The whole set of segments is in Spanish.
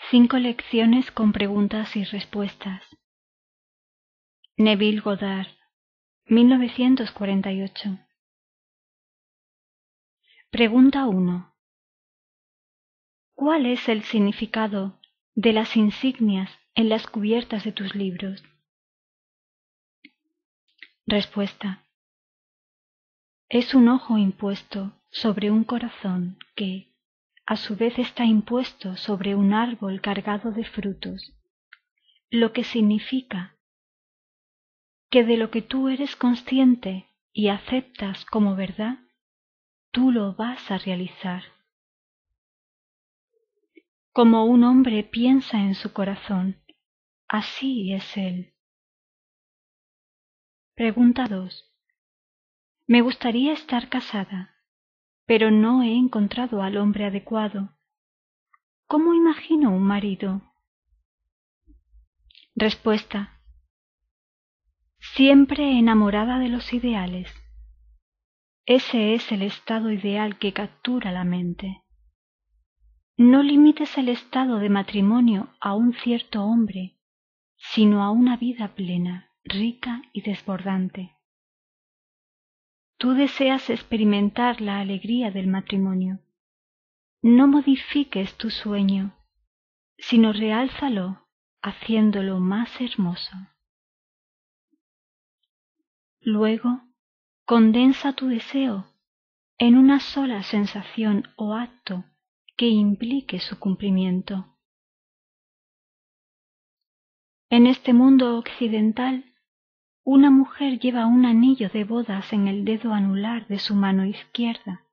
5 lecciones con preguntas y respuestas. Neville Goddard, 1948. Pregunta 1. ¿Cuál es el significado de las insignias en las cubiertas de tus libros? Respuesta. Es un ojo impuesto sobre un corazón que, a su vez, está impuesto sobre un árbol cargado de frutos, lo que significa que de lo que tú eres consciente y aceptas como verdad, tú lo vas a realizar. Como un hombre piensa en su corazón, así es él. Pregunta 2. Me gustaría estar casada, pero no he encontrado al hombre adecuado. ¿Cómo imagino un marido? Respuesta. Siempre enamorada de los ideales. Ese es el estado ideal que captura la mente. No limites el estado de matrimonio a un cierto hombre, sino a una vida plena, rica y desbordante. Tú deseas experimentar la alegría del matrimonio. No modifiques tu sueño, sino reálzalo haciéndolo más hermoso. Luego, condensa tu deseo en una sola sensación o acto que implique su cumplimiento. En este mundo occidental, una mujer lleva un anillo de bodas en el dedo anular de su mano izquierda.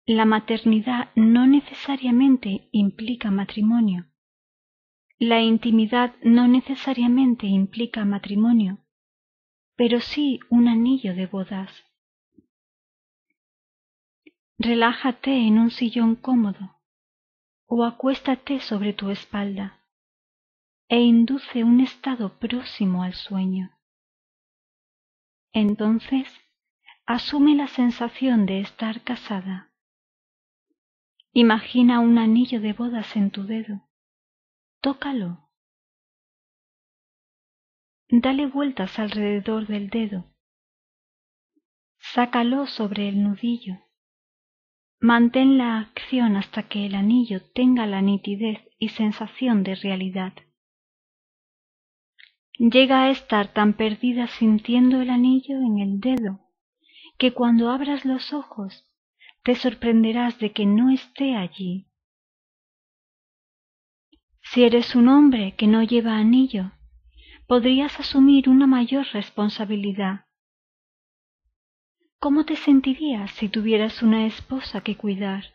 La maternidad no necesariamente implica matrimonio. La intimidad no necesariamente implica matrimonio, pero sí un anillo de bodas. Relájate en un sillón cómodo o acuéstate sobre tu espalda e induce un estado próximo al sueño. Entonces, asume la sensación de estar casada. Imagina un anillo de bodas en tu dedo. Tócalo. Dale vueltas alrededor del dedo. Sácalo sobre el nudillo. Mantén la acción hasta que el anillo tenga la nitidez y sensación de realidad. Llega a estar tan perdida sintiendo el anillo en el dedo que cuando abras los ojos te sorprenderás de que no esté allí. Si eres un hombre que no lleva anillo, podrías asumir una mayor responsabilidad. ¿Cómo te sentirías si tuvieras una esposa que cuidar?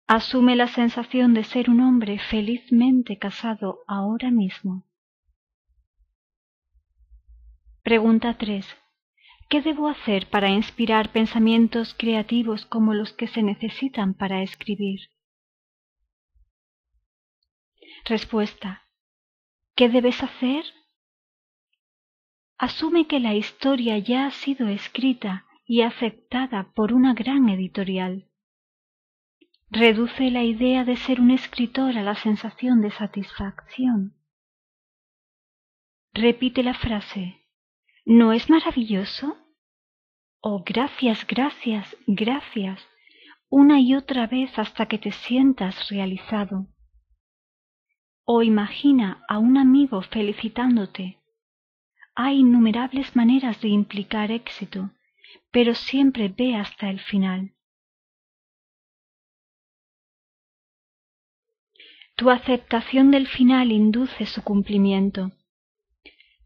Asume la sensación de ser un hombre felizmente casado ahora mismo. Pregunta 3. ¿Qué debo hacer para inspirar pensamientos creativos como los que se necesitan para escribir? Respuesta. ¿Qué debes hacer? Asume que la historia ya ha sido escrita y aceptada por una gran editorial. Reduce la idea de ser un escritor a la sensación de satisfacción. Repite la frase, ¿no es maravilloso? O gracias, gracias, gracias, una y otra vez hasta que te sientas realizado. O imagina a un amigo felicitándote. Hay innumerables maneras de implicar éxito, pero siempre ve hasta el final. Tu aceptación del final induce su cumplimiento.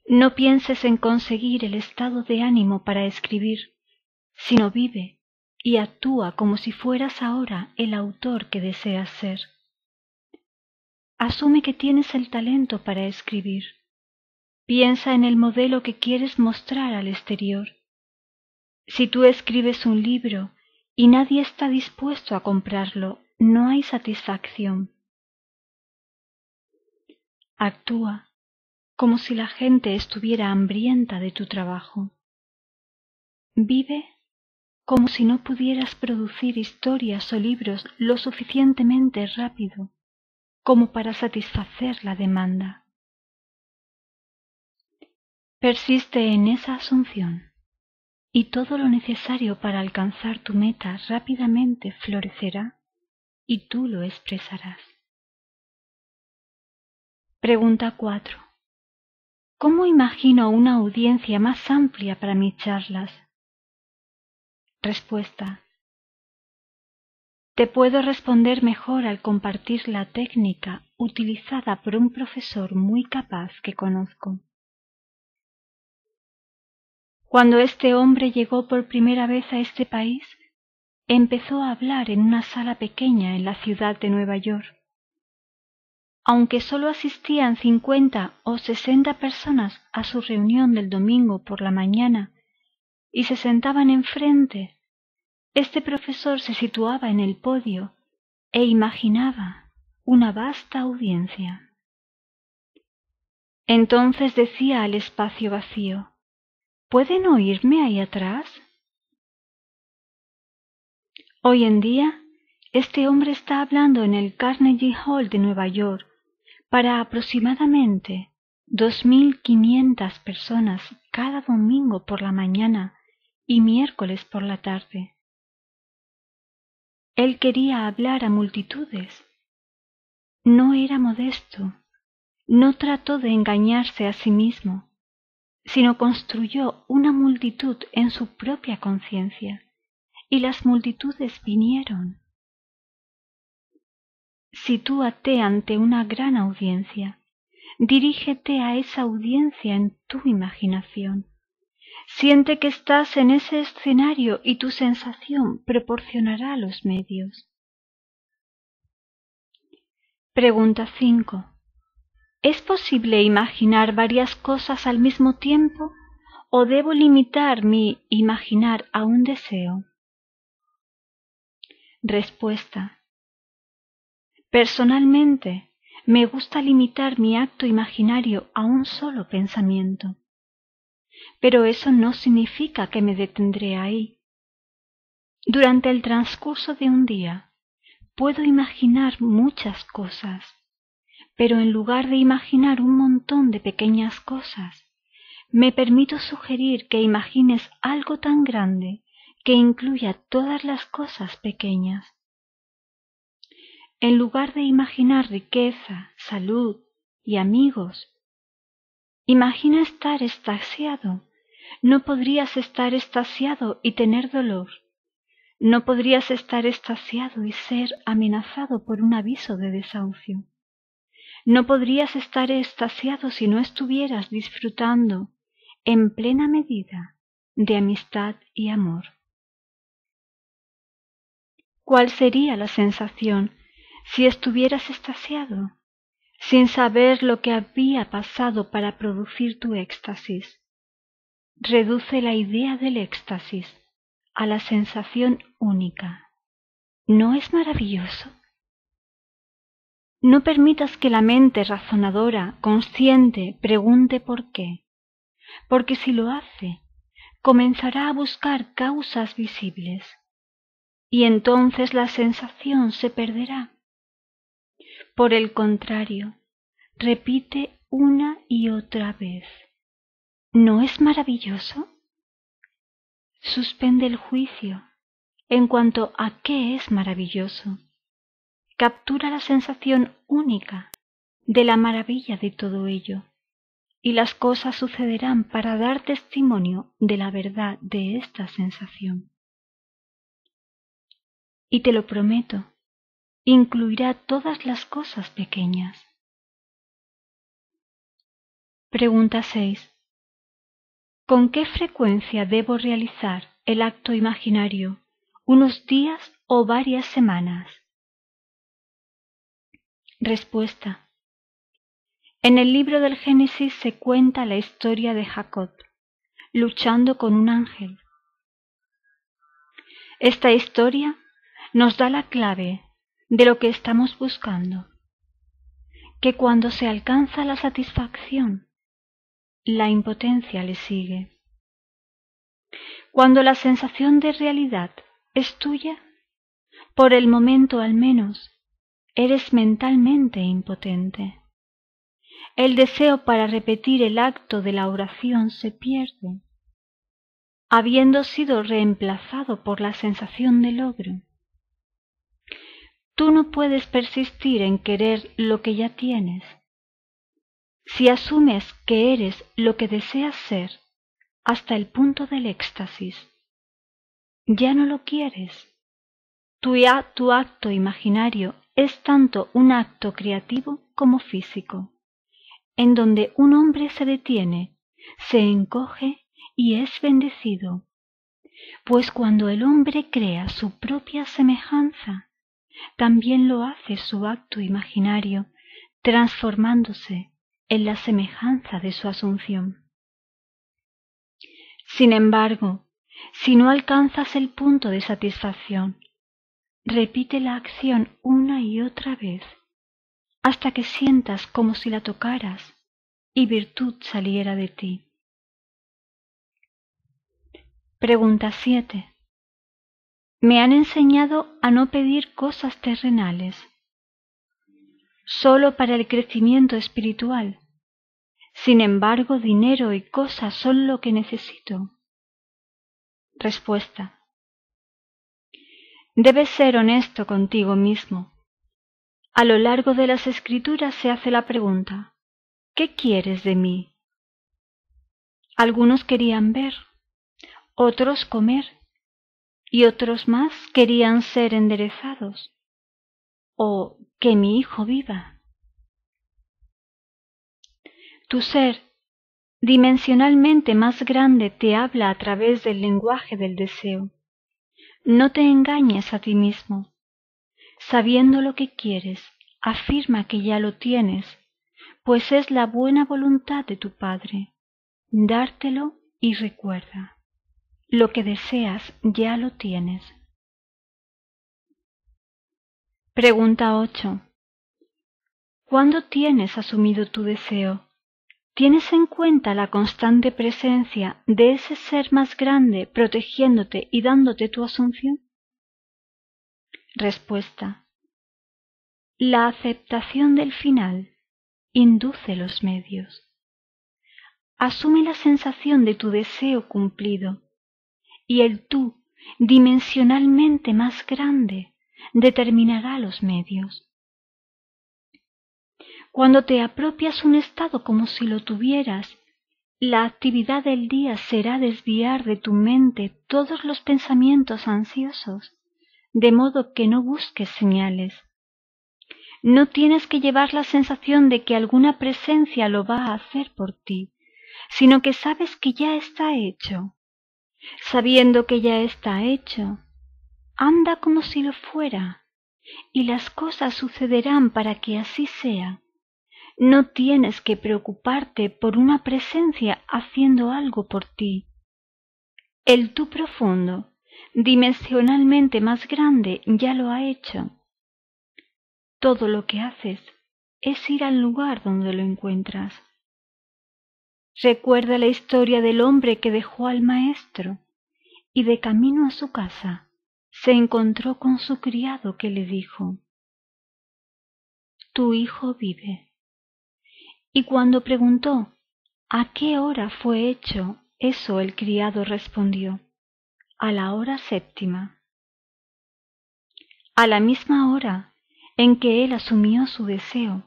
No pienses en conseguir el estado de ánimo para escribir, sino vive y actúa como si fueras ahora el autor que deseas ser. Asume que tienes el talento para escribir. Piensa en el modelo que quieres mostrar al exterior. Si tú escribes un libro y nadie está dispuesto a comprarlo, no hay satisfacción. Actúa como si la gente estuviera hambrienta de tu trabajo. Vive como si no pudieras producir historias o libros lo suficientemente rápido como para satisfacer la demanda. Persiste en esa asunción y todo lo necesario para alcanzar tu meta rápidamente florecerá y tú lo expresarás. Pregunta 4. ¿Cómo imagino una audiencia más amplia para mis charlas? Respuesta. Te puedo responder mejor al compartir la técnica utilizada por un profesor muy capaz que conozco. Cuando este hombre llegó por primera vez a este país, empezó a hablar en una sala pequeña en la ciudad de Nueva York. Aunque solo asistían 50 o 60 personas a su reunión del domingo por la mañana y se sentaban enfrente, este profesor se situaba en el podio e imaginaba una vasta audiencia. Entonces decía al espacio vacío: ¿pueden oírme ahí atrás? Hoy en día, este hombre está hablando en el Carnegie Hall de Nueva York para aproximadamente 2.500 personas cada domingo por la mañana y miércoles por la tarde. Él quería hablar a multitudes. No era modesto, no trató de engañarse a sí mismo, sino construyó una multitud en su propia conciencia, y las multitudes vinieron. Sitúate ante una gran audiencia, dirígete a esa audiencia en tu imaginación. Siente que estás en ese escenario y tu sensación proporcionará los medios. Pregunta 5. ¿Es posible imaginar varias cosas al mismo tiempo o debo limitar mi imaginar a un deseo? Respuesta. Personalmente, me gusta limitar mi acto imaginario a un solo pensamiento. Pero eso no significa que me detendré ahí. Durante el transcurso de un día, puedo imaginar muchas cosas, pero en lugar de imaginar un montón de pequeñas cosas, me permito sugerir que imagines algo tan grande que incluya todas las cosas pequeñas. En lugar de imaginar riqueza, salud y amigos, imagina estar extasiado. No podrías estar extasiado y tener dolor. No podrías estar extasiado y ser amenazado por un aviso de desahucio. No podrías estar extasiado si no estuvieras disfrutando en plena medida de amistad y amor. ¿Cuál sería la sensación si estuvieras extasiado, sin saber lo que había pasado para producir tu éxtasis? Reduce la idea del éxtasis a la sensación única. ¿No es maravilloso? No permitas que la mente razonadora, consciente, pregunte por qué, porque si lo hace, comenzará a buscar causas visibles, y entonces la sensación se perderá. Por el contrario, repite una y otra vez: ¿no es maravilloso? Suspende el juicio en cuanto a qué es maravilloso. Captura la sensación única de la maravilla de todo ello, y las cosas sucederán para dar testimonio de la verdad de esta sensación. Y te lo prometo, incluirá todas las cosas pequeñas. Pregunta 6. ¿Con qué frecuencia debo realizar el acto imaginario? ¿Unos días o varias semanas? Respuesta. En el libro del Génesis se cuenta la historia de Jacob, luchando con un ángel. Esta historia nos da la clave de lo que estamos buscando, que cuando se alcanza la satisfacción, la impotencia le sigue. Cuando la sensación de realidad es tuya, por el momento al menos, eres mentalmente impotente. El deseo para repetir el acto de la oración se pierde, habiendo sido reemplazado por la sensación de logro. Tú no puedes persistir en querer lo que ya tienes. Si asumes que eres lo que deseas ser hasta el punto del éxtasis, ya no lo quieres. Tu acto imaginario es tanto un acto creativo como físico, en donde un hombre se detiene, se encoge y es bendecido, pues cuando el hombre crea su propia semejanza, también lo hace su acto imaginario, transformándose en la semejanza de su asunción. Sin embargo, si no alcanzas el punto de satisfacción, repite la acción una y otra vez, hasta que sientas como si la tocaras y virtud saliera de ti. Pregunta 7. Me han enseñado a no pedir cosas terrenales, solo para el crecimiento espiritual. Sin embargo, dinero y cosas son lo que necesito. Respuesta. Debes ser honesto contigo mismo. A lo largo de las escrituras se hace la pregunta: ¿qué quieres de mí? Algunos querían ver, otros comer, y otros más querían ser enderezados, o que mi hijo viva. Tu ser dimensionalmente más grande te habla a través del lenguaje del deseo. No te engañes a ti mismo. Sabiendo lo que quieres, afirma que ya lo tienes, pues es la buena voluntad de tu Padre dártelo, y recuerda, lo que deseas ya lo tienes. Pregunta 8. ¿Cuándo tienes asumido tu deseo? ¿Tienes en cuenta la constante presencia de ese ser más grande protegiéndote y dándote tu asunción? Respuesta. La aceptación del final induce los medios. Asume la sensación de tu deseo cumplido, y el tú, dimensionalmente más grande, determinará los medios. Cuando te apropias un estado como si lo tuvieras, la actividad del día será desviar de tu mente todos los pensamientos ansiosos, de modo que no busques señales. No tienes que llevar la sensación de que alguna presencia lo va a hacer por ti, sino que sabes que ya está hecho. Sabiendo que ya está hecho, anda como si lo fuera, y las cosas sucederán para que así sea. No tienes que preocuparte por una presencia haciendo algo por ti. El tú profundo, dimensionalmente más grande, ya lo ha hecho. Todo lo que haces es ir al lugar donde lo encuentras. Recuerda la historia del hombre que dejó al maestro y de camino a su casa se encontró con su criado que le dijo: Tu hijo vive. Y cuando preguntó a qué hora fue hecho eso, el criado respondió: a la hora 7. A la misma hora en que él asumió su deseo,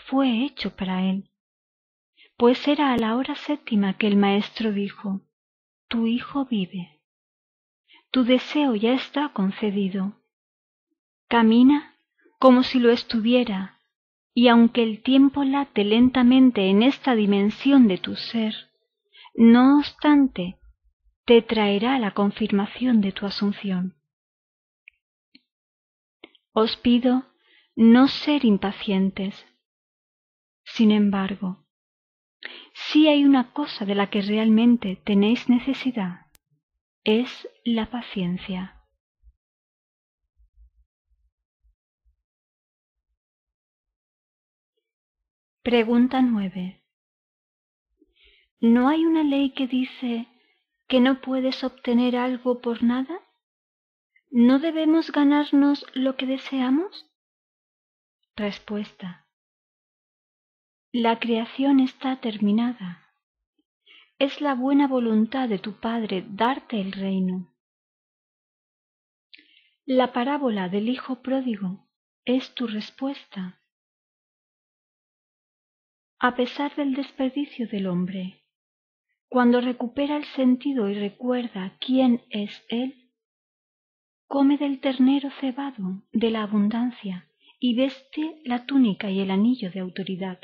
fue hecho para él, pues era a la hora 7 que el maestro dijo: Tu hijo vive. Tu deseo ya está concedido. Camina como si lo estuviera, y aunque el tiempo late lentamente en esta dimensión de tu ser, no obstante, te traerá la confirmación de tu asunción. Os pido no ser impacientes. Sin embargo, si hay una cosa de la que realmente tenéis necesidad, es la paciencia. Pregunta 9. ¿No hay una ley que dice: que no puedes obtener algo por nada? ¿No debemos ganarnos lo que deseamos? Respuesta. La creación está terminada. Es la buena voluntad de tu Padre darte el reino. La parábola del Hijo Pródigo es tu respuesta. A pesar del desperdicio del hombre, cuando recupera el sentido y recuerda quién es él, come del ternero cebado de la abundancia y veste la túnica y el anillo de autoridad.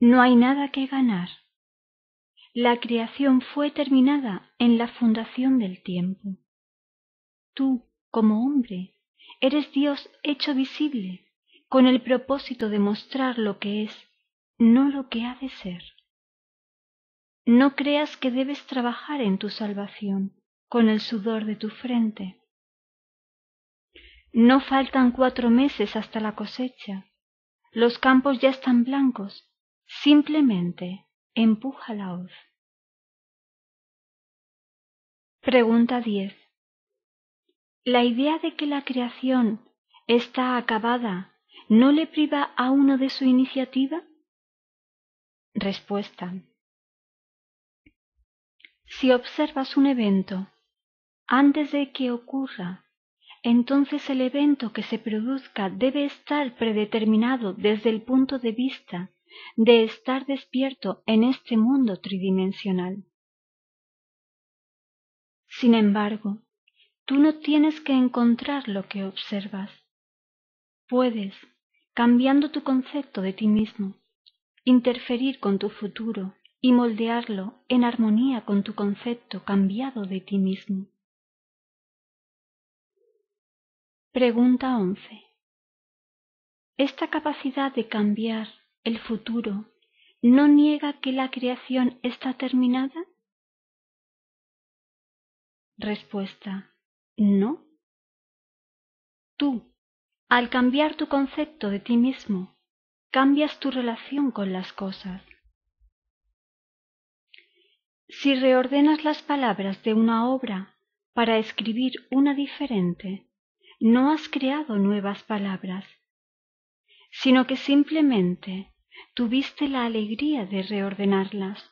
No hay nada que ganar. La creación fue terminada en la fundación del tiempo. Tú, como hombre, eres Dios hecho visible, con el propósito de mostrar lo que es, no lo que ha de ser. No creas que debes trabajar en tu salvación con el sudor de tu frente. No faltan 4 meses hasta la cosecha. Los campos ya están blancos. Simplemente empuja la hoz. Pregunta 10. ¿La idea de que la creación está acabada no le priva a uno de su iniciativa? Respuesta. Si observas un evento antes de que ocurra, entonces el evento que se produzca debe estar predeterminado desde el punto de vista de estar despierto en este mundo tridimensional. Sin embargo, tú no tienes que encontrar lo que observas. Puedes, cambiando tu concepto de ti mismo, interferir con tu futuro y moldearlo en armonía con tu concepto cambiado de ti mismo. Pregunta 11. Esta capacidad de cambiar el futuro no niega que la creación está terminada. Respuesta. No. Tú, al cambiar tu concepto de ti mismo, cambias tu relación con las cosas. Si reordenas las palabras de una obra para escribir una diferente, no has creado nuevas palabras, sino que simplemente tuviste la alegría de reordenarlas.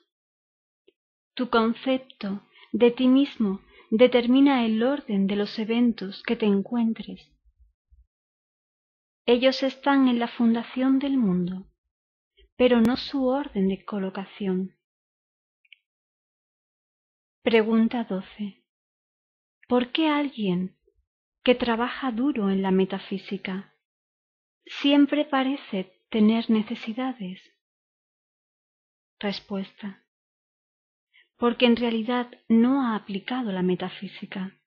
Tu concepto de ti mismo determina el orden de los eventos que te encuentres. Ellos están en la fundación del mundo, pero no su orden de colocación. Pregunta 12. ¿Por qué alguien que trabaja duro en la metafísica siempre parece tener necesidades? Respuesta. Porque en realidad no ha aplicado la metafísica.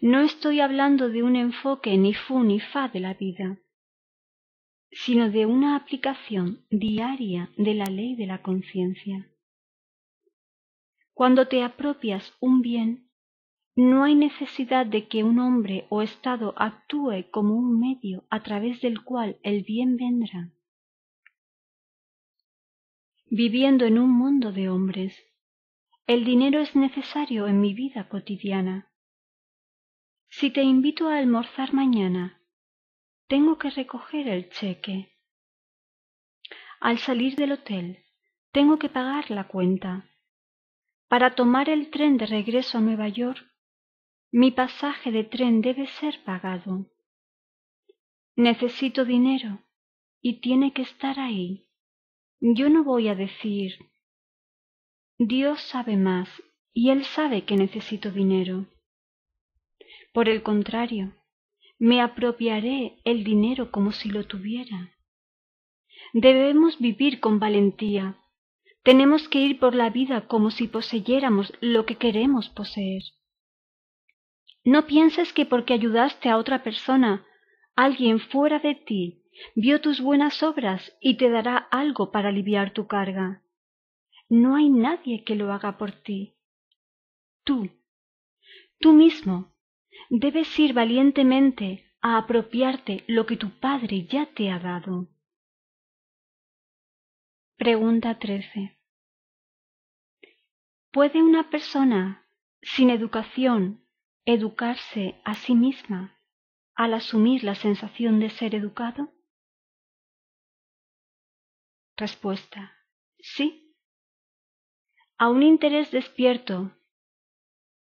No estoy hablando de un enfoque ni fu ni fa de la vida, sino de una aplicación diaria de la ley de la conciencia. Cuando te apropias un bien, no hay necesidad de que un hombre o estado actúe como un medio a través del cual el bien vendrá. Viviendo en un mundo de hombres, el dinero es necesario en mi vida cotidiana. Si te invito a almorzar mañana, tengo que recoger el cheque. Al salir del hotel, tengo que pagar la cuenta. Para tomar el tren de regreso a Nueva York, mi pasaje de tren debe ser pagado. Necesito dinero y tiene que estar ahí. Yo no voy a decir, Dios sabe más y Él sabe que necesito dinero. Por el contrario, me apropiaré el dinero como si lo tuviera. Debemos vivir con valentía. Tenemos que ir por la vida como si poseyéramos lo que queremos poseer. No pienses que porque ayudaste a otra persona, alguien fuera de ti, vio tus buenas obras y te dará algo para aliviar tu carga. No hay nadie que lo haga por ti. Tú mismo, debes ir valientemente a apropiarte lo que tu Padre ya te ha dado. Pregunta 13. ¿Puede una persona sin educación educarse a sí misma al asumir la sensación de ser educado? Respuesta: sí. A un interés despierto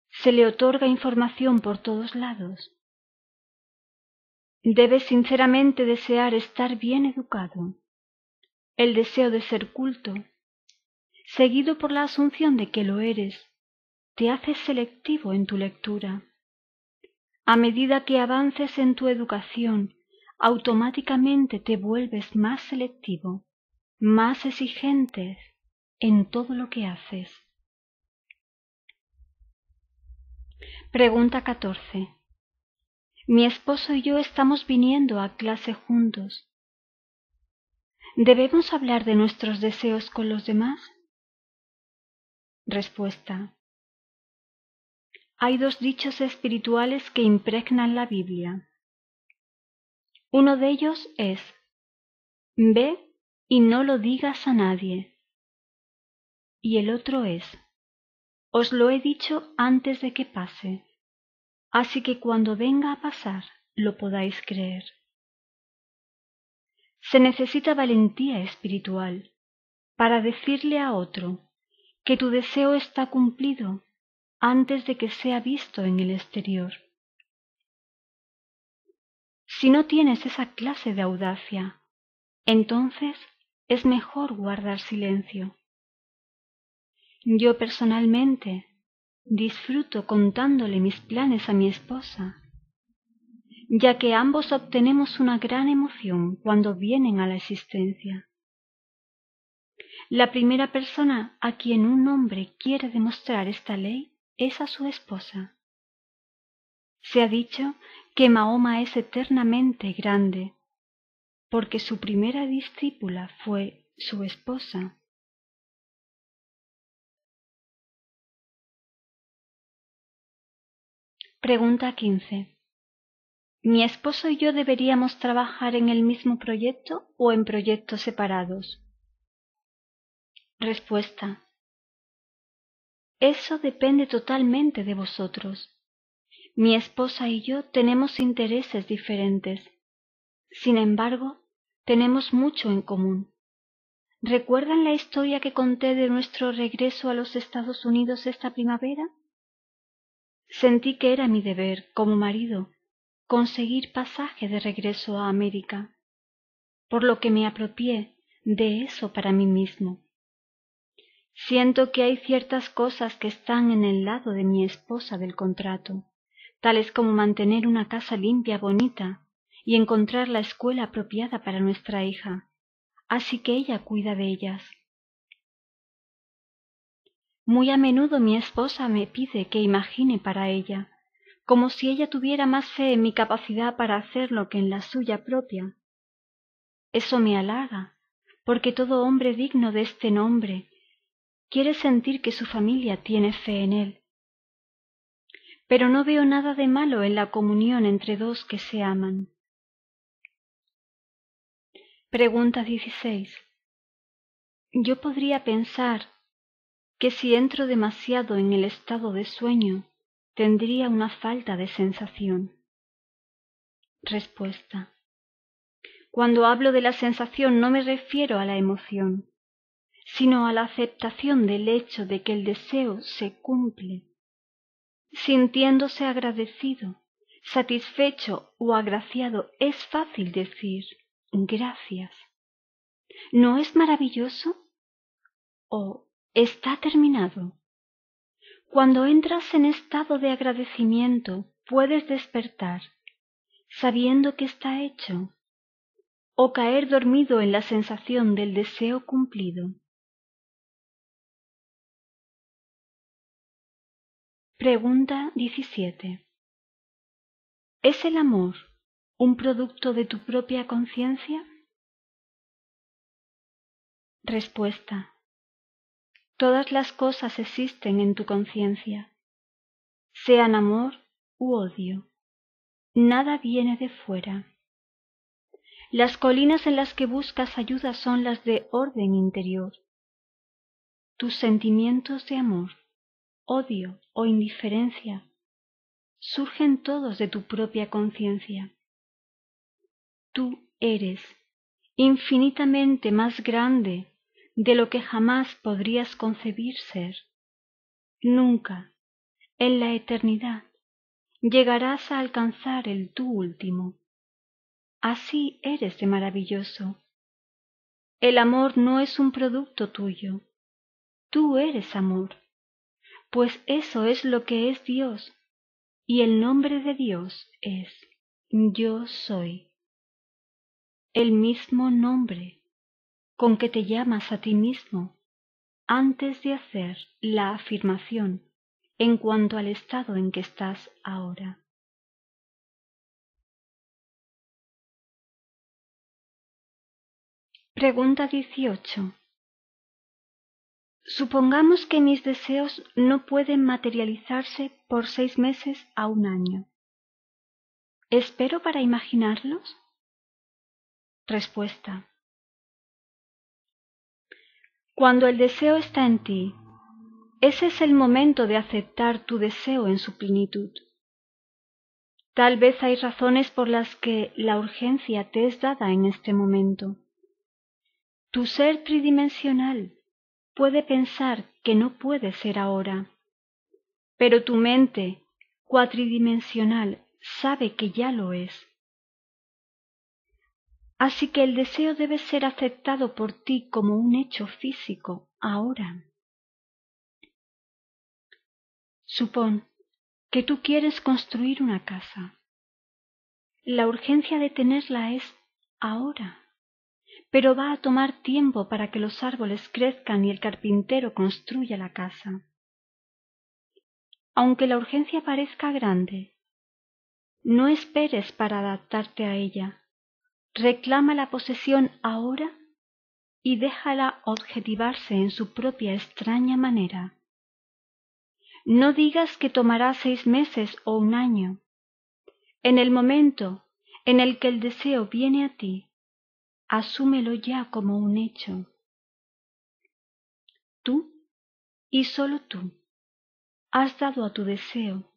se le otorga información por todos lados. Debes sinceramente desear estar bien educado. El deseo de ser culto, seguido por la asunción de que lo eres, te hace selectivo en tu lectura. A medida que avances en tu educación, automáticamente te vuelves más selectivo, más exigente en todo lo que haces. Pregunta 14. Mi esposo y yo estamos viniendo a clase juntos. ¿Debemos hablar de nuestros deseos con los demás? Respuesta: hay dos dichos espirituales que impregnan la Biblia. Uno de ellos es: ve y no lo digas a nadie. Y el otro es: os lo he dicho antes de que pase, así que cuando venga a pasar lo podáis creer. Se necesita valentía espiritual para decirle a otro que tu deseo está cumplido antes de que sea visto en el exterior. Si no tienes esa clase de audacia, entonces es mejor guardar silencio. Yo personalmente disfruto contándole mis planes a mi esposa, ya que ambos obtenemos una gran emoción cuando vienen a la existencia. La primera persona a quien un hombre quiere demostrar esta ley es a su esposa. Se ha dicho que Mahoma es eternamente grande, porque su primera discípula fue su esposa. Pregunta 15. ¿Mi esposo y yo deberíamos trabajar en el mismo proyecto o en proyectos separados? Respuesta: eso depende totalmente de vosotros. Mi esposa y yo tenemos intereses diferentes. Sin embargo, tenemos mucho en común. ¿Recuerdan la historia que conté de nuestro regreso a los Estados Unidos esta primavera? Sentí que era mi deber, como marido, conseguir pasaje de regreso a América, por lo que me apropié de eso para mí mismo. Siento que hay ciertas cosas que están en el lado de mi esposa del contrato, tales como mantener una casa limpia, bonita, y encontrar la escuela apropiada para nuestra hija, así que ella cuida de ellas. Muy a menudo mi esposa me pide que imagine para ella, como si ella tuviera más fe en mi capacidad para hacerlo que en la suya propia. Eso me halaga, porque todo hombre digno de este nombre quiere sentir que su familia tiene fe en él. Pero no veo nada de malo en la comunión entre dos que se aman. Pregunta 16. Yo podría pensar que si entro demasiado en el estado de sueño, tendría una falta de sensación. Respuesta: cuando hablo de la sensación no me refiero a la emoción, sino a la aceptación del hecho de que el deseo se cumple. Sintiéndose agradecido, satisfecho o agraciado, es fácil decir gracias. ¿No es maravilloso? ¿O está terminado? Cuando entras en estado de agradecimiento, puedes despertar, sabiendo que está hecho, o caer dormido en la sensación del deseo cumplido. Pregunta 17. ¿Es el amor un producto de tu propia conciencia? Respuesta: todas las cosas existen en tu conciencia, sean amor u odio. Nada viene de fuera. Las colinas en las que buscas ayuda son las de orden interior. Tus sentimientos de amor odio o indiferencia surgen todos de tu propia conciencia. Tú eres infinitamente más grande de lo que jamás podrías concebir ser. Nunca, en la eternidad, llegarás a alcanzar el tú último. Así eres de maravilloso. El amor no es un producto tuyo. Tú eres amor, pues eso es lo que es Dios, y el nombre de Dios es Yo soy. El mismo nombre con que te llamas a ti mismo antes de hacer la afirmación en cuanto al estado en que estás ahora. Pregunta 18. Supongamos que mis deseos no pueden materializarse por 6 meses a un año. ¿Espero para imaginarlos? Respuesta. Cuando el deseo está en ti, ese es el momento de aceptar tu deseo en su plenitud. Tal vez hay razones por las que la urgencia te es dada en este momento. Tu ser tridimensional puede pensar que no puede ser ahora, pero tu mente cuatridimensional sabe que ya lo es. Así que el deseo debe ser aceptado por ti como un hecho físico ahora. Supón que tú quieres construir una casa. La urgencia de tenerla es ahora, pero va a tomar tiempo para que los árboles crezcan y el carpintero construya la casa. Aunque la urgencia parezca grande, no esperes para adaptarte a ella. Reclama la posesión ahora y déjala objetivarse en su propia extraña manera. No digas que tomará 6 meses o un año. En el momento en el que el deseo viene a ti, asúmelo ya como un hecho. Tú, y sólo tú, has dado a tu deseo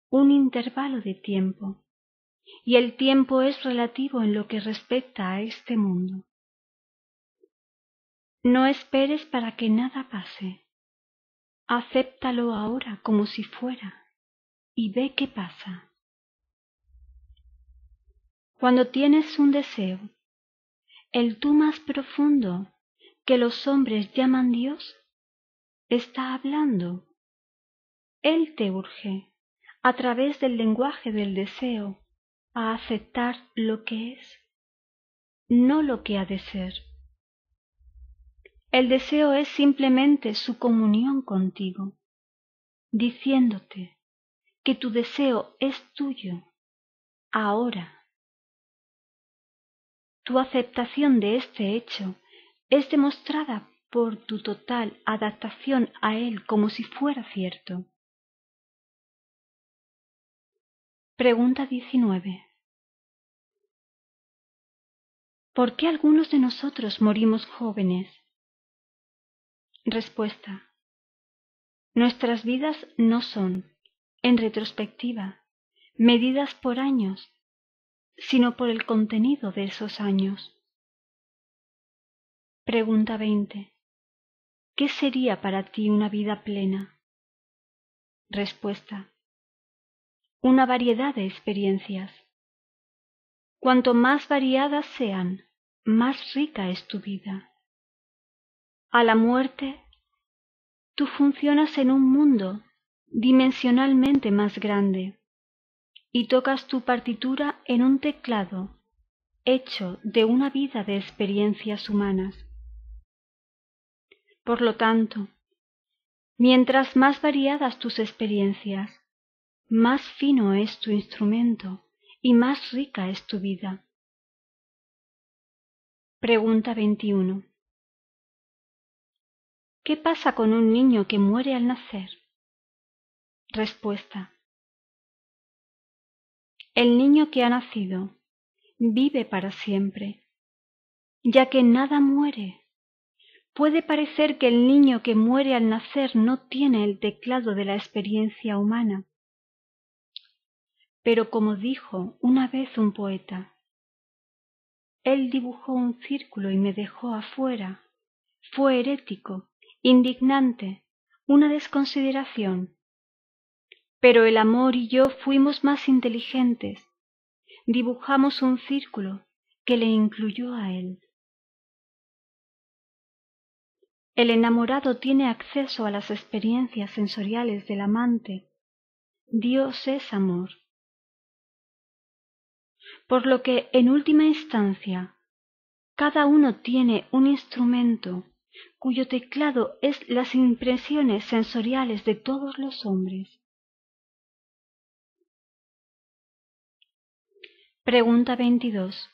un intervalo de tiempo, y el tiempo es relativo en lo que respecta a este mundo. No esperes para que nada pase. Acéptalo ahora como si fuera y ve qué pasa. Cuando tienes un deseo, el tú más profundo que los hombres llaman Dios, está hablando. Él te urge, a través del lenguaje del deseo, a aceptar lo que es, no lo que ha de ser. El deseo es simplemente su comunión contigo, diciéndote que tu deseo es tuyo, ahora. Tu aceptación de este hecho es demostrada por tu total adaptación a él como si fuera cierto. Pregunta 19. ¿Por qué algunos de nosotros morimos jóvenes? Respuesta. Nuestras vidas no son, en retrospectiva, medidas por años, sino por el contenido de esos años. Pregunta 20. ¿Qué sería para ti una vida plena? Respuesta. Una variedad de experiencias. Cuanto más variadas sean, más rica es tu vida. A la muerte, tú funcionas en un mundo dimensionalmente más grande y tocas tu partitura en un teclado hecho de una vida de experiencias humanas. Por lo tanto, mientras más variadas tus experiencias, más fino es tu instrumento y más rica es tu vida. Pregunta 21. ¿Qué pasa con un niño que muere al nacer? Respuesta. El niño que ha nacido vive para siempre, ya que nada muere, Puede parecer que el niño que muere al nacer no tiene el teclado de la experiencia humana. Pero como dijo una vez un poeta, él dibujó un círculo y me dejó afuera. Fue herético, indignante, una desconsideración. Pero el amor y yo fuimos más inteligentes. Dibujamos un círculo que le incluyó a él. El enamorado tiene acceso a las experiencias sensoriales del amante. Dios es amor. Por lo que, en última instancia, cada uno tiene un instrumento cuyo teclado es las impresiones sensoriales de todos los hombres. Pregunta 22.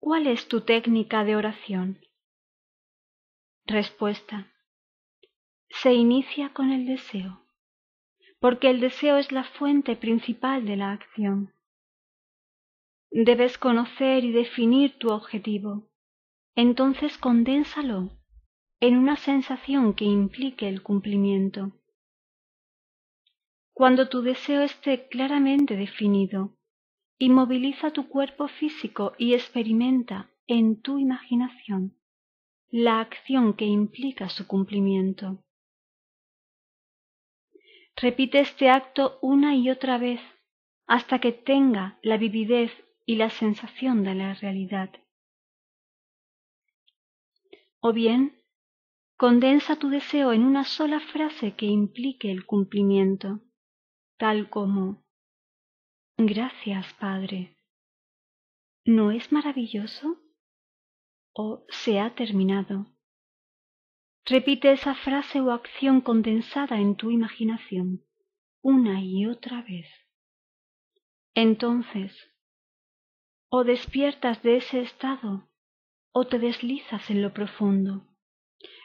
¿Cuál es tu técnica de oración? Respuesta. Se inicia con el deseo, porque el deseo es la fuente principal de la acción. Debes conocer y definir tu objetivo, entonces condénsalo en una sensación que implique el cumplimiento. Cuando tu deseo esté claramente definido, inmoviliza tu cuerpo físico y experimenta en tu imaginación la acción que implica su cumplimiento. Repite este acto una y otra vez hasta que tenga la vividez y la sensación de la realidad. O bien, condensa tu deseo en una sola frase que implique el cumplimiento, tal como: Gracias, Padre. ¿No es maravilloso? O se ha terminado. Repite esa frase o acción condensada en tu imaginación una y otra vez. Entonces, o despiertas de ese estado o te deslizas en lo profundo.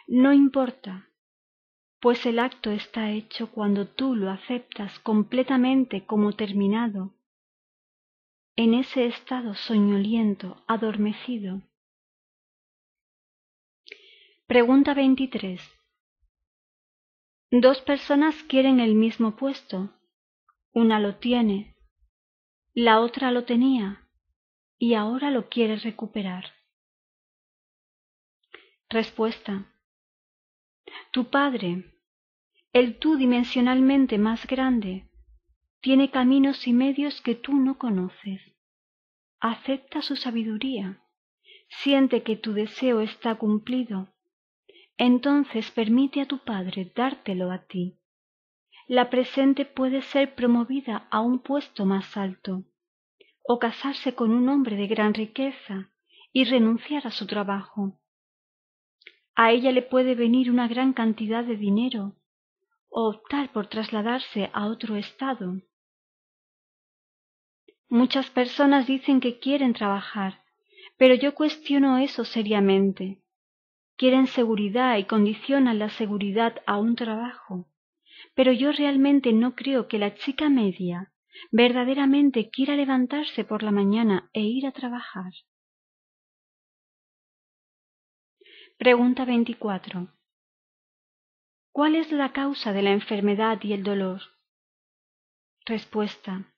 No importa, pues el acto está hecho cuando tú lo aceptas completamente como terminado, en ese estado soñoliento, adormecido. Pregunta 23. Dos personas quieren el mismo puesto. Una lo tiene, la otra lo tenía y ahora lo quiere recuperar. Respuesta. Tu padre, el tú dimensionalmente más grande, tiene caminos y medios que tú no conoces. Acepta su sabiduría. Siente que tu deseo está cumplido. Entonces permite a tu padre dártelo a ti. La presente puede ser promovida a un puesto más alto, o casarse con un hombre de gran riqueza y renunciar a su trabajo. A ella le puede venir una gran cantidad de dinero, o optar por trasladarse a otro estado. Muchas personas dicen que quieren trabajar, pero yo cuestiono eso seriamente. Quieren seguridad y condicionan la seguridad a un trabajo, pero yo realmente no creo que la chica media verdaderamente quiera levantarse por la mañana e ir a trabajar. Pregunta 24. ¿Cuál es la causa de la enfermedad y el dolor? Respuesta.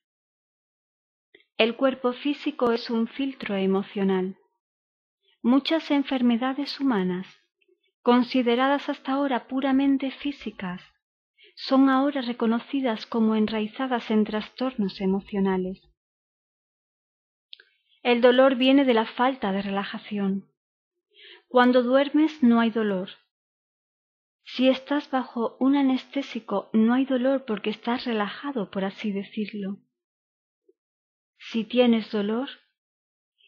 El cuerpo físico es un filtro emocional. Muchas enfermedades humanas, consideradas hasta ahora puramente físicas, son ahora reconocidas como enraizadas en trastornos emocionales. El dolor viene de la falta de relajación. Cuando duermes no hay dolor. Si estás bajo un anestésico no hay dolor porque estás relajado, por así decirlo. Si tienes dolor,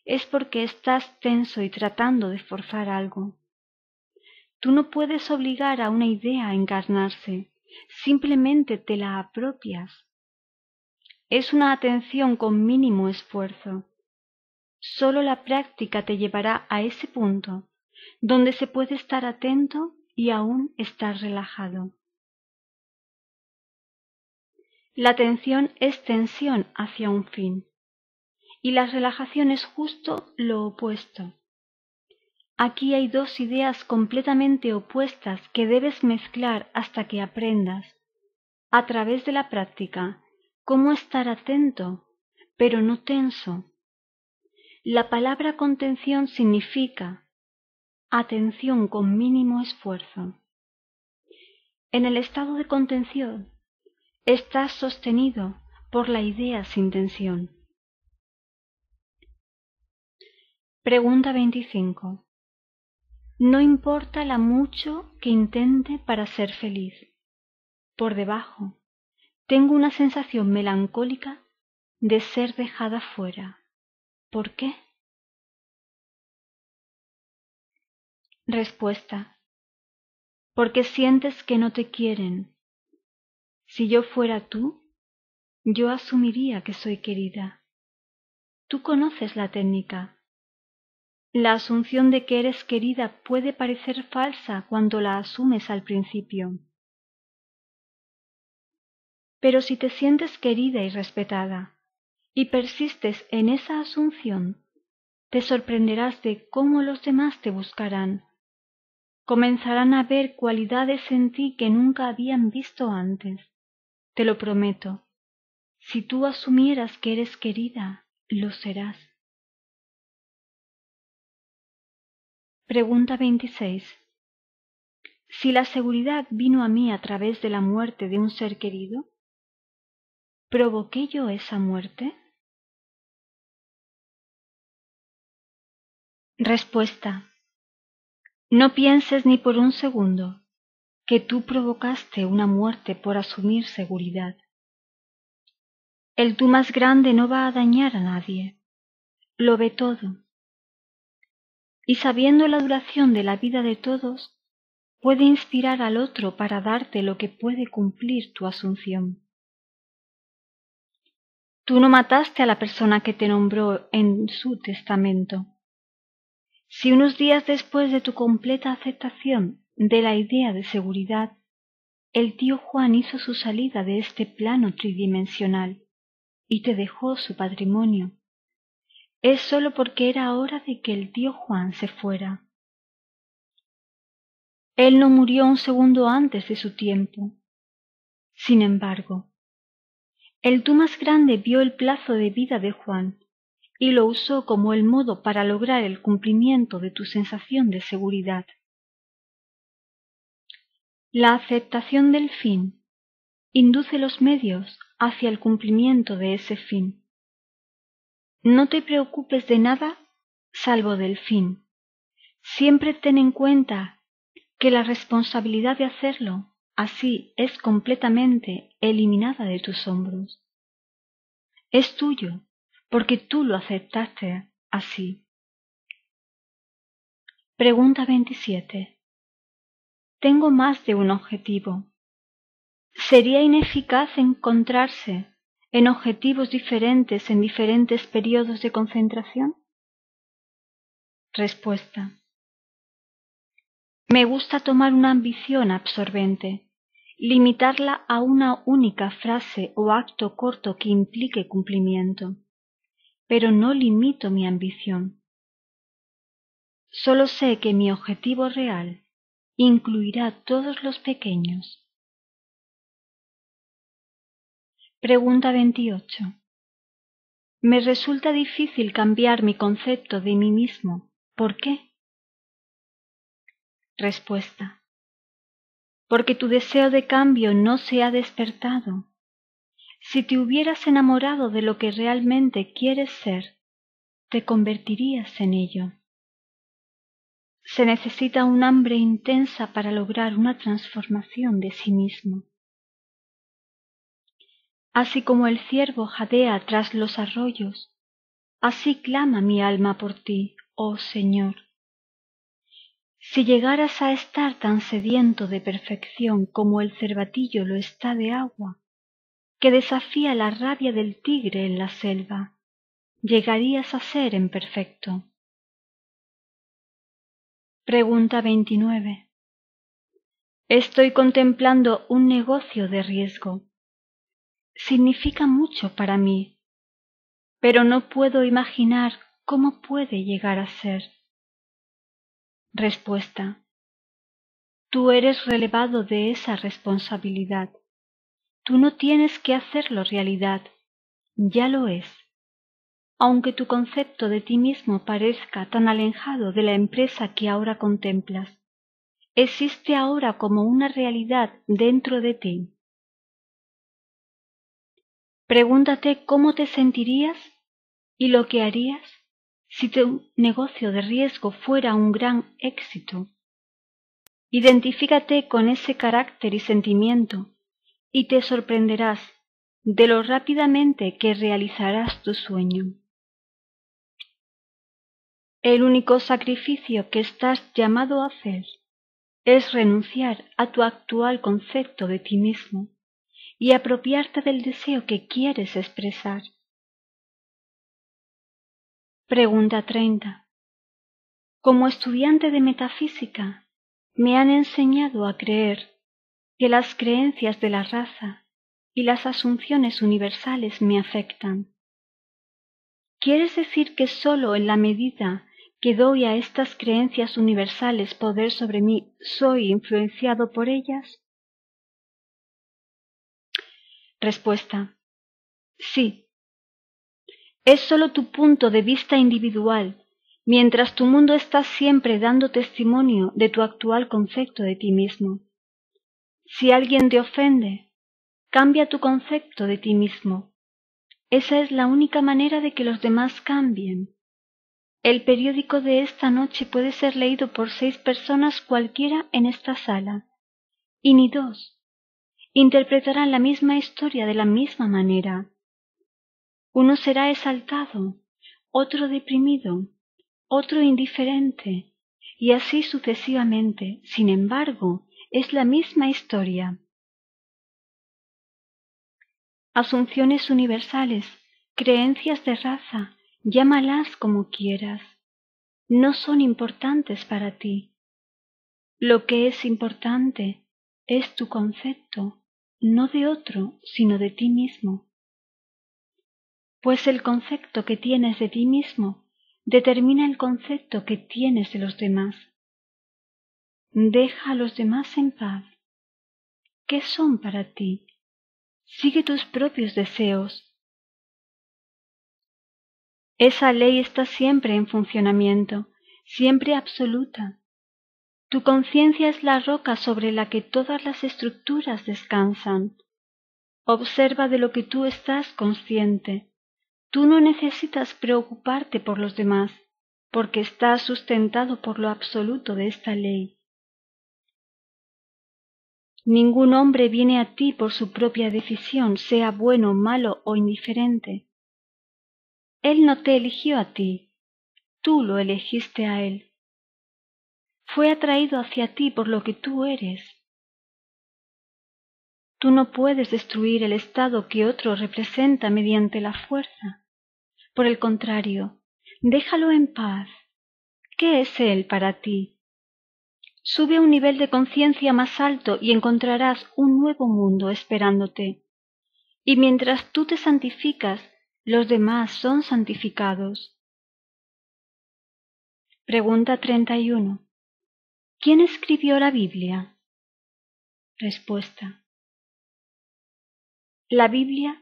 es porque estás tenso y tratando de forzar algo. Tú no puedes obligar a una idea a encarnarse, simplemente te la apropias. Es una atención con mínimo esfuerzo. Solo la práctica te llevará a ese punto, donde se puede estar atento y aún estar relajado. La atención es tensión hacia un fin, y la relajación es justo lo opuesto. Aquí hay dos ideas completamente opuestas que debes mezclar hasta que aprendas, a través de la práctica, cómo estar atento, pero no tenso. La palabra contención significa atención con mínimo esfuerzo. En el estado de contención, estás sostenido por la idea sin tensión. Pregunta 25. No importa la mucho que intente para ser feliz. Por debajo, tengo una sensación melancólica de ser dejada fuera. ¿Por qué? Respuesta. Porque sientes que no te quieren. Si yo fuera tú, yo asumiría que soy querida. Tú conoces la técnica. La asunción de que eres querida puede parecer falsa cuando la asumes al principio. Pero si te sientes querida y respetada, y persistes en esa asunción, te sorprenderás de cómo los demás te buscarán. Comenzarán a ver cualidades en ti que nunca habían visto antes. Te lo prometo. Si tú asumieras que eres querida, lo serás. Pregunta 26. Si la seguridad vino a mí a través de la muerte de un ser querido, ¿provoqué yo esa muerte? Respuesta. No pienses ni por un segundo que tú provocaste una muerte por asumir seguridad. El tú más grande no va a dañar a nadie, lo ve todo. Y sabiendo la duración de la vida de todos, puede inspirar al otro para darte lo que puede cumplir tu asunción. Tú no mataste a la persona que te nombró en su testamento. Si unos días después de tu completa aceptación de la idea de seguridad, el tío Juan hizo su salida de este plano tridimensional y te dejó su patrimonio, es sólo porque era hora de que el tío Juan se fuera. Él no murió un segundo antes de su tiempo. Sin embargo, el tú más grande vio el plazo de vida de Juan y lo usó como el modo para lograr el cumplimiento de tu sensación de seguridad. La aceptación del fin induce los medios hacia el cumplimiento de ese fin. No te preocupes de nada salvo del fin. Siempre ten en cuenta que la responsabilidad de hacerlo así es completamente eliminada de tus hombros. Es tuyo, porque tú lo aceptaste así. Pregunta 27. Tengo más de un objetivo. ¿Sería ineficaz encontrarse en objetivos diferentes en diferentes periodos de concentración? Respuesta. Me gusta tomar una ambición absorbente, limitarla a una única frase o acto corto que implique cumplimiento, pero no limito mi ambición. Solo sé que mi objetivo real incluirá todos los pequeños. Pregunta 28. Me resulta difícil cambiar mi concepto de mí mismo. ¿Por qué? Respuesta. Porque tu deseo de cambio no se ha despertado. Si te hubieras enamorado de lo que realmente quieres ser, te convertirías en ello. Se necesita un hambre intensa para lograr una transformación de sí mismo. Así como el ciervo jadea tras los arroyos, así clama mi alma por ti, oh Señor. Si llegaras a estar tan sediento de perfección como el cervatillo lo está de agua, que desafía la rabia del tigre en la selva, llegarías a ser en perfecto. Pregunta 29. Estoy contemplando un negocio de riesgo. Significa mucho para mí, pero no puedo imaginar cómo puede llegar a ser. Respuesta: tú eres relevado de esa responsabilidad. Tú no tienes que hacerlo realidad, ya lo es. Aunque tu concepto de ti mismo parezca tan alejado de la empresa que ahora contemplas, existe ahora como una realidad dentro de ti. Pregúntate cómo te sentirías y lo que harías si tu negocio de riesgo fuera un gran éxito. Identifícate con ese carácter y sentimiento y te sorprenderás de lo rápidamente que realizarás tu sueño. El único sacrificio que estás llamado a hacer es renunciar a tu actual concepto de ti mismo y apropiarte del deseo que quieres expresar. Pregunta 30. Como estudiante de metafísica, me han enseñado a creer que las creencias de la raza y las asunciones universales me afectan. ¿Quieres decir que sólo en la medida que doy a estas creencias universales poder sobre mí, soy influenciado por ellas? Respuesta: sí. Es sólo tu punto de vista individual, mientras tu mundo está siempre dando testimonio de tu actual concepto de ti mismo. Si alguien te ofende, cambia tu concepto de ti mismo. Esa es la única manera de que los demás cambien. El periódico de esta noche puede ser leído por 6 personas cualquiera en esta sala, y ni 2 interpretarán la misma historia de la misma manera. Uno será exaltado, otro deprimido, otro indiferente, y así sucesivamente. Sin embargo, es la misma historia. Asunciones universales, creencias de raza, llámalas como quieras, no son importantes para ti. Lo que es importante es tu concepto, no de otro, sino de ti mismo. Pues el concepto que tienes de ti mismo determina el concepto que tienes de los demás. Deja a los demás en paz. ¿Qué son para ti? Sigue tus propios deseos. Esa ley está siempre en funcionamiento, siempre absoluta. Tu conciencia es la roca sobre la que todas las estructuras descansan. Observa de lo que tú estás consciente. Tú no necesitas preocuparte por los demás, porque estás sustentado por lo absoluto de esta ley. Ningún hombre viene a ti por su propia decisión, sea bueno, malo o indiferente. Él no te eligió a ti, tú lo elegiste a él. Fue atraído hacia ti por lo que tú eres. Tú no puedes destruir el estado que otro representa mediante la fuerza. Por el contrario, déjalo en paz. ¿Qué es él para ti? Sube a un nivel de conciencia más alto y encontrarás un nuevo mundo esperándote. Y mientras tú te santificas, los demás son santificados. Pregunta 31. ¿Quién escribió la Biblia? Respuesta: la Biblia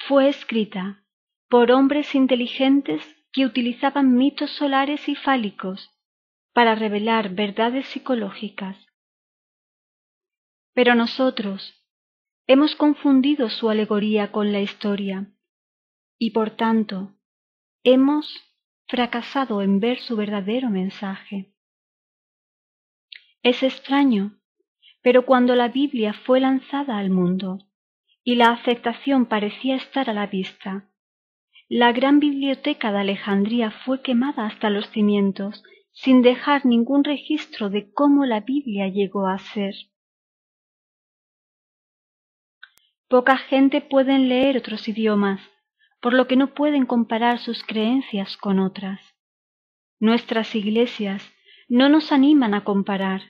fue escrita por hombres inteligentes que utilizaban mitos solares y fálicos para revelar verdades psicológicas. Pero nosotros hemos confundido su alegoría con la historia y por tanto hemos fracasado en ver su verdadero mensaje. Es extraño, pero cuando la Biblia fue lanzada al mundo y la aceptación parecía estar a la vista, la gran biblioteca de Alejandría fue quemada hasta los cimientos, sin dejar ningún registro de cómo la Biblia llegó a ser. Poca gente puede leer otros idiomas, por lo que no pueden comparar sus creencias con otras. Nuestras iglesias no nos animan a comparar.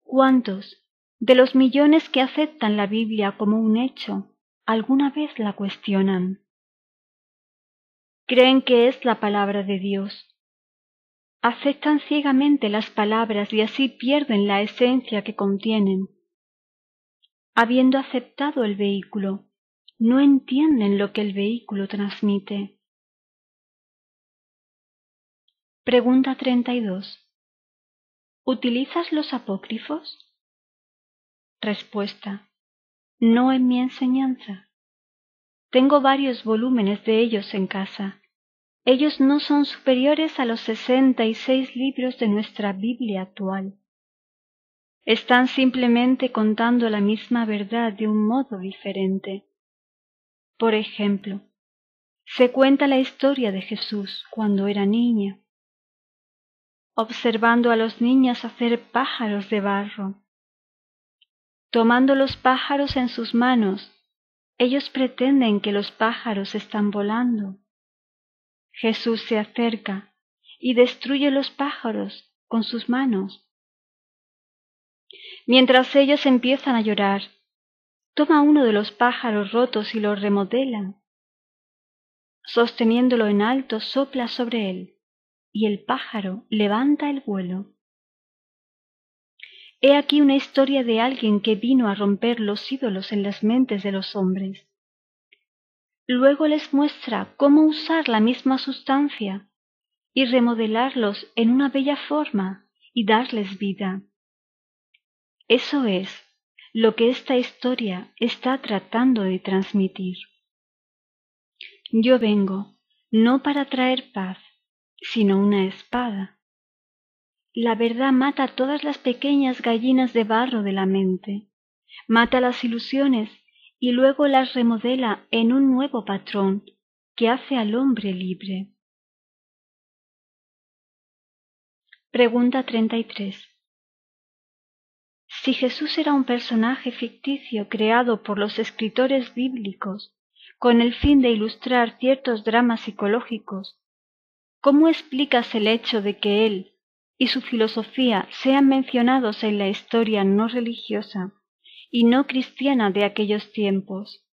¿Cuántos de los millones que aceptan la Biblia como un hecho alguna vez la cuestionan? Creen que es la palabra de Dios. aceptan ciegamente las palabras y así pierden la esencia que contienen. Habiendo aceptado el vehículo, no entienden lo que el vehículo transmite. Pregunta 32. ¿Utilizas los apócrifos? Respuesta: no en mi enseñanza. Tengo varios volúmenes de ellos en casa. Ellos no son superiores a los 66 libros de nuestra Biblia actual. Están simplemente contando la misma verdad de un modo diferente. Por ejemplo, se cuenta la historia de Jesús cuando era niño, observando a los niños hacer pájaros de barro. Tomando los pájaros en sus manos, ellos pretenden que los pájaros están volando. Jesús se acerca y destruye los pájaros con sus manos. Mientras ellos empiezan a llorar, toma uno de los pájaros rotos y lo remodela. Sosteniéndolo en alto, sopla sobre él, y el pájaro levanta el vuelo. He aquí una historia de alguien que vino a romper los ídolos en las mentes de los hombres. Luego les muestra cómo usar la misma sustancia y remodelarlos en una bella forma y darles vida. Eso es lo que esta historia está tratando de transmitir. Yo vengo no para traer paz, sino una espada. La verdad mata todas las pequeñas gallinas de barro de la mente, mata las ilusiones y luego las remodela en un nuevo patrón que hace al hombre libre. Pregunta 33. Si Jesús era un personaje ficticio creado por los escritores bíblicos con el fin de ilustrar ciertos dramas psicológicos, ¿cómo explicas el hecho de que él y su filosofía sean mencionados en la historia no religiosa y no cristiana de aquellos tiempos?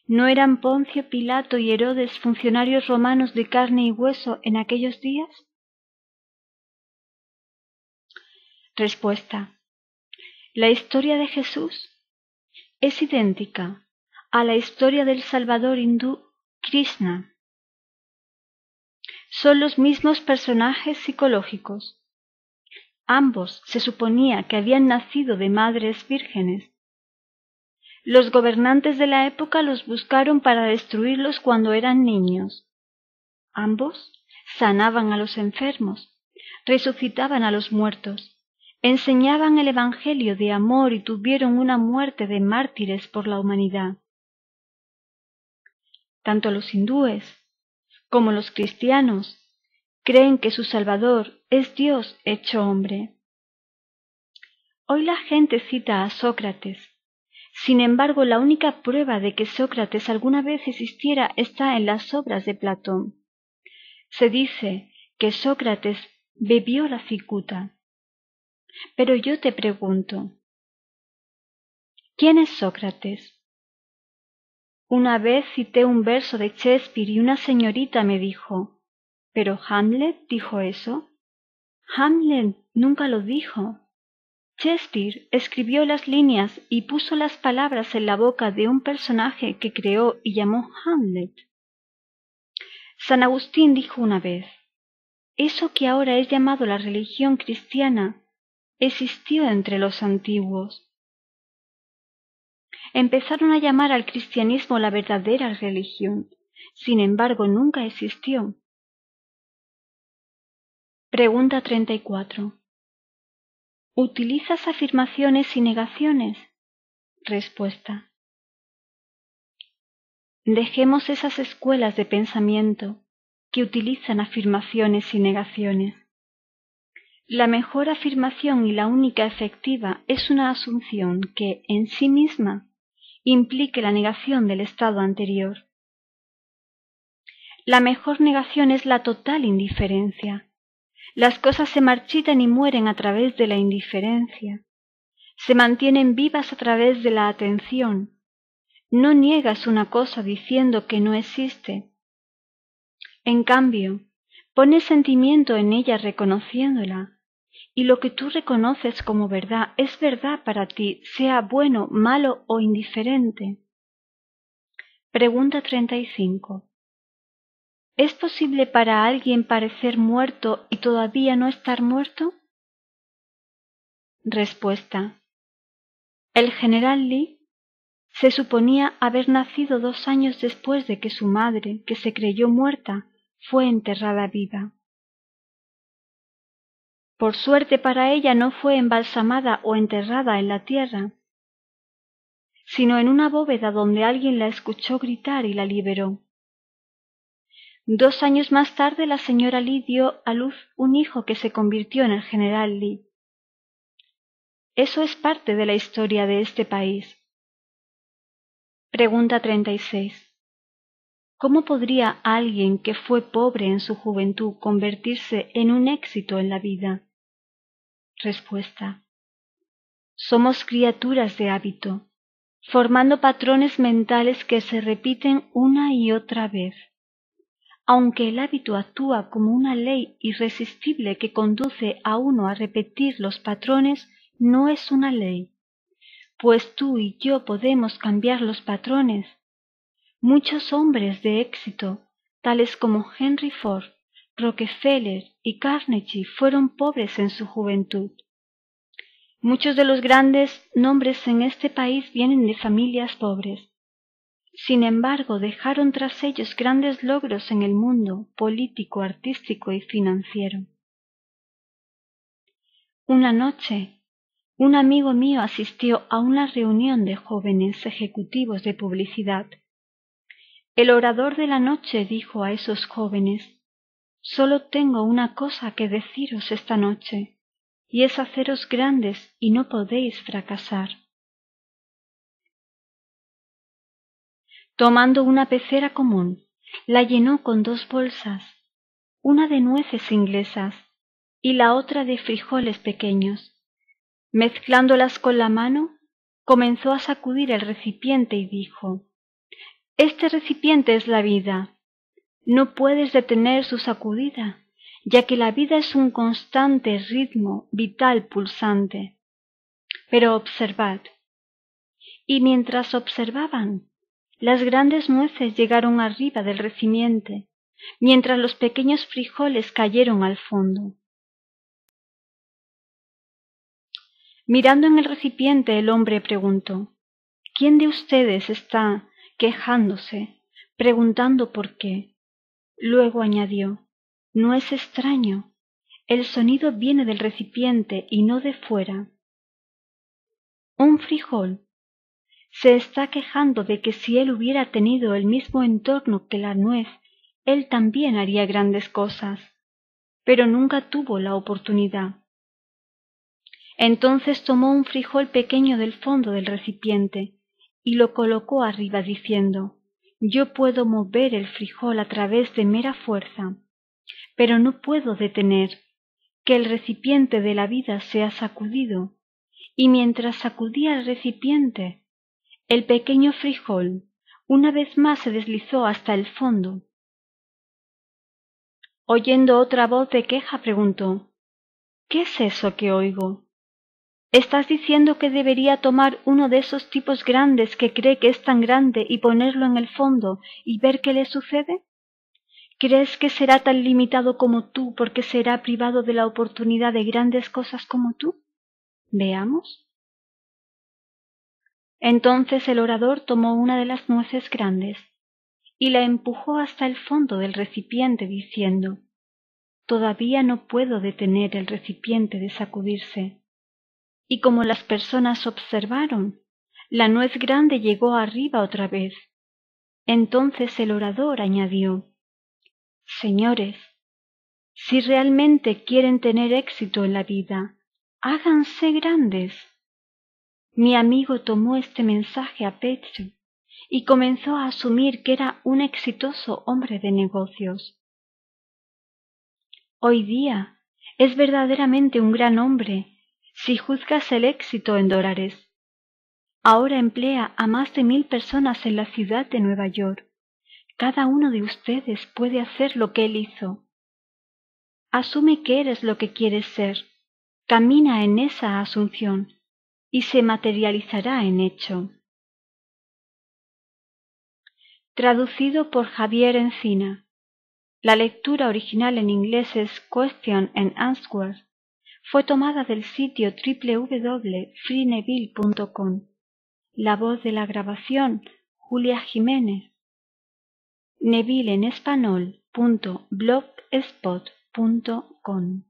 ¿No eran Poncio Pilato y Herodes funcionarios romanos de carne y hueso en aquellos días? Respuesta: la historia de Jesús es idéntica a la historia del Salvador hindú Krishna. Son los mismos personajes psicológicos. Ambos se suponía que habían nacido de madres vírgenes. Los gobernantes de la época los buscaron para destruirlos cuando eran niños. Ambos sanaban a los enfermos, resucitaban a los muertos, enseñaban el Evangelio de amor y tuvieron una muerte de mártires por la humanidad. Tanto los hindúes como los cristianos creen que su Salvador es Dios hecho hombre. Hoy la gente cita a Sócrates. Sin embargo, la única prueba de que Sócrates alguna vez existiera está en las obras de Platón. Se dice que Sócrates bebió la cicuta. Pero yo te pregunto, ¿quién es Sócrates? Una vez cité un verso de Shakespeare y una señorita me dijo: ¿pero Hamlet dijo eso? Hamlet nunca lo dijo. Shakespeare escribió las líneas y puso las palabras en la boca de un personaje que creó y llamó Hamlet. San Agustín dijo una vez: eso que ahora es llamado la religión cristiana existió entre los antiguos. Empezaron a llamar al cristianismo la verdadera religión, sin embargo nunca existió. Pregunta 34. ¿Utilizas afirmaciones y negaciones? Respuesta: dejemos esas escuelas de pensamiento que utilizan afirmaciones y negaciones. La mejor afirmación y la única efectiva es una asunción que, en sí misma, implique la negación del estado anterior. La mejor negación es la total indiferencia. Las cosas se marchitan y mueren a través de la indiferencia. Se mantienen vivas a través de la atención. No niegas una cosa diciendo que no existe. En cambio, Pone sentimiento en ella reconociéndola, y lo que tú reconoces como verdad es verdad para ti, sea bueno, malo o indiferente. Pregunta 35. ¿Es posible para alguien parecer muerto y todavía no estar muerto? Respuesta. El general Li se suponía haber nacido 2 años después de que su madre, que se creyó muerta, fue enterrada viva. Por suerte para ella no fue embalsamada o enterrada en la tierra, sino en una bóveda donde alguien la escuchó gritar y la liberó. 2 años más tarde la señora Li dio a luz un hijo que se convirtió en el general Li. Eso es parte de la historia de este país. Pregunta 36. ¿Cómo podría alguien que fue pobre en su juventud convertirse en un éxito en la vida? Respuesta. Somos criaturas de hábito, formando patrones mentales que se repiten una y otra vez. Aunque el hábito actúa como una ley irresistible que conduce a uno a repetir los patrones, no es una ley, pues tú y yo podemos cambiar los patrones. Muchos hombres de éxito, tales como Henry Ford, Rockefeller y Carnegie, fueron pobres en su juventud. Muchos de los grandes nombres en este país vienen de familias pobres. Sin embargo, dejaron tras ellos grandes logros en el mundo político, artístico y financiero. Una noche, un amigo mío asistió a una reunión de jóvenes ejecutivos de publicidad. El orador de la noche dijo a esos jóvenes: «Solo tengo una cosa que deciros esta noche, y es haceros grandes y no podéis fracasar». Tomando una pecera común, la llenó con 2 bolsas, una de nueces inglesas y la otra de frijoles pequeños. Mezclándolas con la mano, comenzó a sacudir el recipiente y dijo: «Este recipiente es la vida. No puedes detener su sacudida, ya que la vida es un constante ritmo vital pulsante. Pero observad». Y mientras observaban, las grandes nueces llegaron arriba del recipiente, mientras los pequeños frijoles cayeron al fondo. Mirando en el recipiente, el hombre preguntó: «¿Quién de ustedes está quejándose, preguntando por qué?». Luego añadió: «No es extraño, el sonido viene del recipiente y no de fuera». Un frijol se está quejando de que si él hubiera tenido el mismo entorno que la nuez, él también haría grandes cosas, pero nunca tuvo la oportunidad. Entonces tomó un frijol pequeño del fondo del recipiente y lo colocó arriba diciendo: «Yo puedo mover el frijol a través de mera fuerza, pero no puedo detener que el recipiente de la vida sea sacudido». Y mientras sacudía el recipiente, el pequeño frijol una vez más se deslizó hasta el fondo. Oyendo otra voz de queja, preguntó: «¿Qué es eso que oigo? ¿Estás diciendo que debería tomar uno de esos tipos grandes que cree que es tan grande y ponerlo en el fondo y ver qué le sucede? ¿Crees que será tan limitado como tú porque será privado de la oportunidad de grandes cosas como tú? Veamos». Entonces el orador tomó una de las nueces grandes y la empujó hasta el fondo del recipiente diciendo: «Todavía no puedo detener el recipiente de sacudirse». Y como las personas observaron, la nuez grande llegó arriba otra vez. Entonces el orador añadió: «Señores, si realmente quieren tener éxito en la vida, háganse grandes». Mi amigo tomó este mensaje a pecho y comenzó a asumir que era un exitoso hombre de negocios. Hoy día es verdaderamente un gran hombre si juzgas el éxito en dólares. Ahora emplea a más de 1000 personas en la ciudad de Nueva York. Cada uno de ustedes puede hacer lo que él hizo. Asume que eres lo que quieres ser, camina en esa asunción y se materializará en hecho. Traducido por Javier Encina. La lectura original en inglés es Question and Answer. Fue tomada del sitio www.freeneville.com. La voz de la grabación, Julia Jiménez. Neville en español.blogspot.com